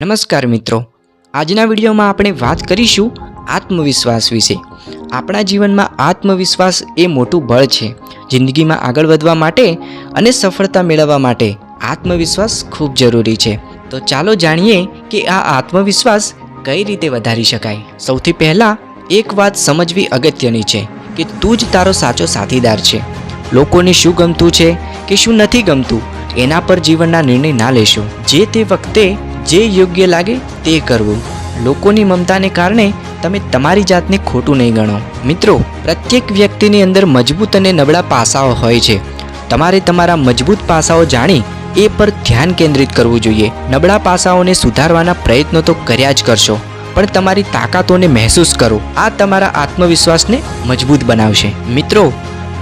નમસ્કાર મિત્રો, આજના વિડીયોમાં આપણે વાત કરીશું આત્મવિશ્વાસ વિશે। આપણા જીવનમાં આત્મવિશ્વાસ એ મોટું બળ છે। જિંદગીમાં આગળ વધવા માટે અને સફળતા મેળવવા માટે આત્મવિશ્વાસ ખૂબ જરૂરી છે। તો ચાલો જાણીએ કે આ આત્મવિશ્વાસ કઈ રીતે વધારી શકાય। સૌથી પહેલાં એક વાત સમજવી અગત્યની છે કે તું જ તારો સાચો સાથીદાર છે। લોકોને શું ગમતું છે કે શું નથી ગમતું એના પર જીવનના નિર્ણય ના લેશો। જે તે વખતે જે યોગ્ય લાગે તે કરવું। લોકોની મમતાને કારણે તમે તમારી જાતને ખોટું નહીં ગણો। મિત્રો, પ્રત્યેક વ્યક્તિની અંદર મજબૂત અને નબળા પાસાઓ હોય છે। તમારે તમારા મજબૂત પાસાઓ જાણી એ પર ધ્યાન કેન્દ્રિત કરવું જોઈએ। નબળા પાસાઓને સુધારવાના પ્રયત્નો તો કર્યા જ કરશો, પણ તમારી તાકાતોને મહેસૂસ કરો। આ તમારા આત્મવિશ્વાસને મજબૂત બનાવશે। મિત્રો,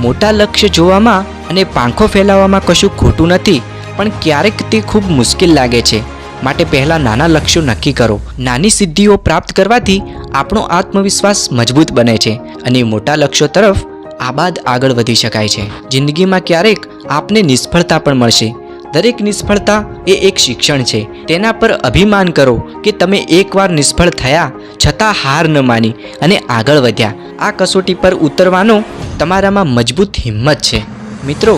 મોટા લક્ષ્ય જોવામાં અને પાંખો ફેલાવવામાં કશું ખોટું નથી, પણ ક્યારેક તે ખૂબ મુશ્કેલ લાગે છે। માટે પહેલાં નાના લક્ષ્યો નક્કી કરો। નાની સિદ્ધિઓ પ્રાપ્ત કરવાથી આપણો આત્મવિશ્વાસ મજબૂત બને છે અને મોટા લક્ષ્યો તરફ આબાદ આગળ વધી શકાય છે। જિંદગીમાં ક્યારેક આપને નિષ્ફળતા પણ મળશે। દરેક નિષ્ફળતા એ એક શિક્ષણ છે। તેના પર અભિમાન કરો કે તમે એકવાર નિષ્ફળ થયા છતાં હાર ન માની અને આગળ વધ્યા। આ કસોટી પર ઉતરવાનો તમારામાં મજબૂત હિંમત છે। મિત્રો,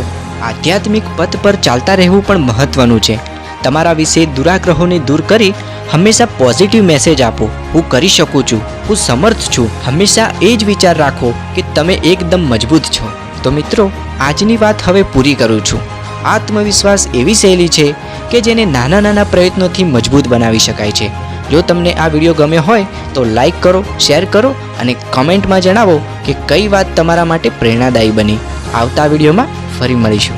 આધ્યાત્મિક પથ પર ચાલતા રહેવું પણ મહત્વનું છે। તમારા વિશે દુરાગ્રહોને દૂર કરી હંમેશા પોઝિટિવ મેસેજ આપો। હું કરી શકું છું, હું સમર્થ છું। હંમેશા એ જ વિચાર રાખો કે તમે એકદમ મજબૂત છો। તો મિત્રો, આજની વાત હવે પૂરી કરું છું। આત્મવિશ્વાસ એવી શૈલી છે કે જેને નાના નાના પ્રયત્નોથી મજબૂત બનાવી શકાય છે। જો તમને આ વિડીયો ગમ્યો હોય તો લાઈક કરો, શેર કરો અને કમેન્ટમાં જણાવો કે કઈ વાત તમારા માટે પ્રેરણાદાયી બની। આવતા વિડીયોમાં ફરી મળીશું।